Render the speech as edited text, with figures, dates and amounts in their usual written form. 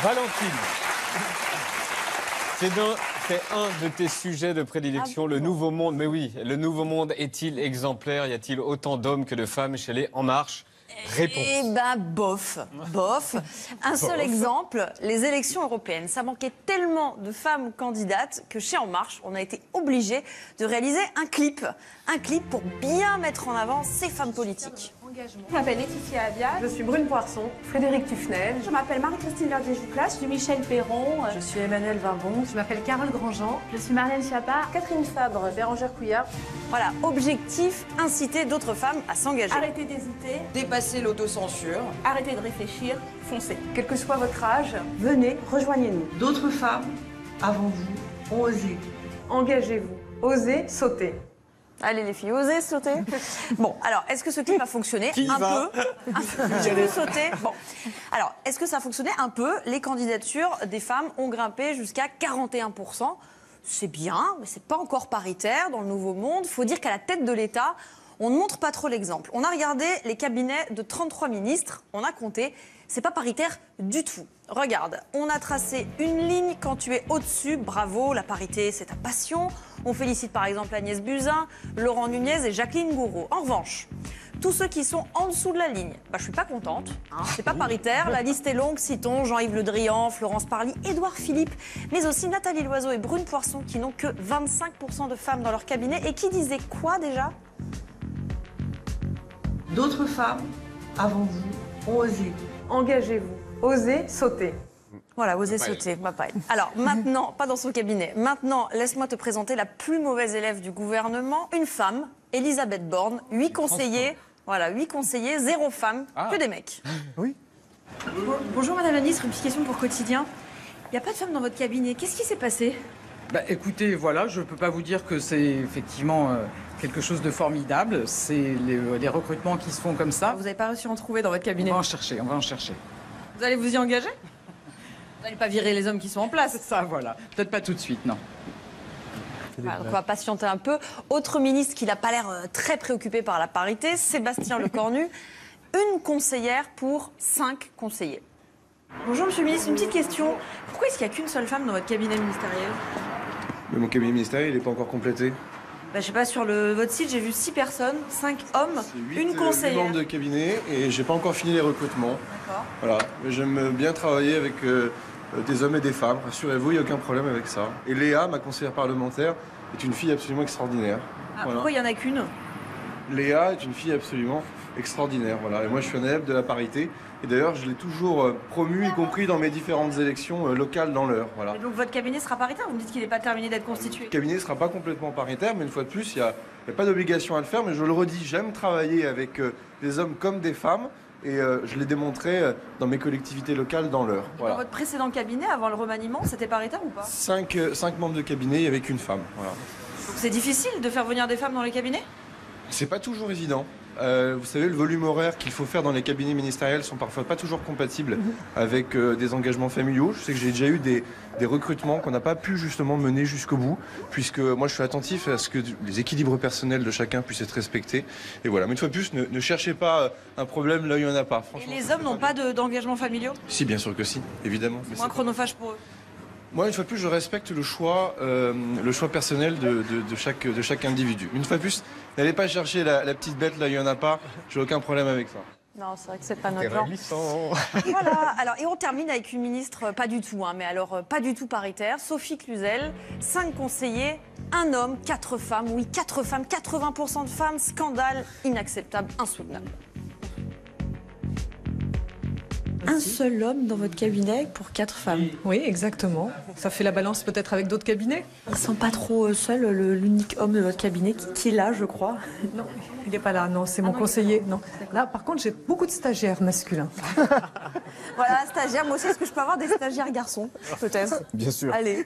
Valentine, c'est un de tes sujets de prédilection, le Nouveau Monde. Mais oui, le Nouveau Monde est-il exemplaire? Y a-t-il autant d'hommes que de femmes chez les En Marche? Réponse. Eh ben, bof. Un seul exemple, les élections européennes. Ça manquait tellement de femmes candidates que chez En Marche, on a été obligé de réaliser un clip. Un clip pour bien mettre en avant ces femmes politiques. Je m'appelle Laetitia Avia. Je suis Brune Poisson, Frédéric Tufnel. Je m'appelle Marie-Christine Verdier-Jouclas. Je suis Michel Perron. Je suis Emmanuelle Vimbon. Je m'appelle Carole Grandjean. Je suis Marlène Schiappa. Catherine Fabre, Bérangère Couillard. Voilà, objectif, inciter d'autres femmes à s'engager. Arrêtez d'hésiter, Dépasser l'autocensure. arrêtez de réfléchir, foncez. Quel que soit votre âge, venez, rejoignez-nous. D'autres femmes, avant vous, ont osé. Engagez-vous, osez sauter. Allez les filles, osez sauter. Bon, alors, est-ce que ce clip a fonctionné? Qui un va peu. Tu veux sauter? Bon. Alors, est-ce que ça a fonctionné? Un peu. Les candidatures des femmes ont grimpé jusqu'à 41%. C'est bien, mais c'est pas encore paritaire dans le Nouveau Monde. Il faut dire qu'à la tête de l'État, on ne montre pas trop l'exemple. On a regardé les cabinets de 33 ministres, on a compté, c'est pas paritaire du tout. Regarde, on a tracé une ligne quand tu es au-dessus, bravo, la parité c'est ta passion. On félicite par exemple Agnès Buzyn, Laurent Nunez et Jacqueline Gouraud. En revanche, tous ceux qui sont en dessous de la ligne, je suis pas contente, c'est pas paritaire, la liste est longue, citons Jean-Yves Le Drian, Florence Parly, Édouard Philippe, mais aussi Nathalie Loiseau et Brune Poisson qui n'ont que 25% de femmes dans leur cabinet et qui disaient quoi déjà? D'autres femmes, avant vous, ont osé. Engagez-vous, osez sauter. Voilà, osez sauter, va pas être. Alors maintenant, pas dans son cabinet, maintenant laisse-moi te présenter la plus mauvaise élève du gouvernement, une femme, Elisabeth Borne, 8 conseillers, voilà, 8 conseillers, 0 femmes, que des mecs. Oui. Bonjour Madame la Ministre, une petite question pour Quotidien. Il n'y a pas de femmes dans votre cabinet, qu'est-ce qui s'est passé? Écoutez, voilà, je ne peux pas vous dire que c'est effectivement quelque chose de formidable. C'est les recrutements qui se font comme ça. Vous n'avez pas réussi à en trouver dans votre cabinet? On va en chercher. Vous allez vous y engager? Vous n'allez pas virer les hommes qui sont en place? Ça, voilà. Peut-être pas tout de suite, non. Voilà, donc on va patienter un peu. Autre ministre qui n'a pas l'air très préoccupé par la parité, Sébastien Lecornu, une conseillère pour 5 conseillers. Bonjour Monsieur le Ministre, une petite question. Pourquoi est-ce qu'il n'y a qu'une seule femme dans votre cabinet ministériel? Mais mon cabinet ministériel, il n'est pas encore complété. Je sais pas, sur votre site, j'ai vu 6 personnes, 5 hommes, une conseillère. membres de cabinet et j'ai pas encore fini les recrutements. D'accord. Voilà. Mais j'aime bien travailler avec des hommes et des femmes. Rassurez-vous, il n'y a aucun problème avec ça. Et Léa, ma conseillère parlementaire, est une fille absolument extraordinaire. Voilà. Pourquoi il n'y en a qu'une? Léa est une fille absolument extraordinaire. Voilà. Et moi, je suis un adepte de la parité. Et d'ailleurs, je l'ai toujours promu, y compris dans mes différentes élections locales dans l'Eure. Voilà. Et donc votre cabinet sera paritaire? Vous me dites qu'il n'est pas terminé d'être constitué. Le cabinet ne sera pas complètement paritaire, mais une fois de plus, il n'y a pas d'obligation à le faire. Mais je le redis, j'aime travailler avec des hommes comme des femmes. Et je l'ai démontré dans mes collectivités locales dans l'Eure. Voilà. Dans votre précédent cabinet, avant le remaniement, c'était paritaire ou pas? 5 membres de cabinet avec une femme. Voilà. Donc c'est difficile de faire venir des femmes dans les cabinets? C'est pas toujours évident. Vous savez, le volume horaire qu'il faut faire dans les cabinets ministériels sont parfois pas toujours compatibles avec des engagements familiaux. Je sais que j'ai déjà eu des recrutements qu'on n'a pas pu justement mener jusqu'au bout, puisque moi je suis attentif à ce que les équilibres personnels de chacun puissent être respectés. Et voilà, mais une fois de plus, ne cherchez pas un problème là où il n'y en a pas. Et les hommes n'ont pas d'engagement familiaux? Si, bien sûr que si, évidemment. C'est moins chronophage pour eux? Moi, une fois de plus, je respecte le choix personnel de chaque individu. Une fois de plus, n'allez pas chercher la petite bête là, il n'y en a pas. J'ai aucun problème avec ça. Non, c'est vrai que c'est pas notre genre. Voilà, alors, et on termine avec une ministre, pas du tout, mais alors pas du tout paritaire, Sophie Cluzel, 5 conseillers, 1 homme, 4 femmes, oui, 4 femmes, 80% de femmes, scandale, inacceptable, insoutenable. Un seul homme dans votre cabinet pour 4 femmes? Oui, exactement. Ça fait la balance peut-être avec d'autres cabinets? Ils sont pas trop seuls, l'unique homme de votre cabinet qui est là, je crois? Non, il n'est pas là, non, c'est mon conseiller. Non. Là, par contre, j'ai beaucoup de stagiaires masculins. Voilà, stagiaire, moi aussi, est-ce que je peux avoir des stagiaires garçons, peut-être? Bien sûr. Allez.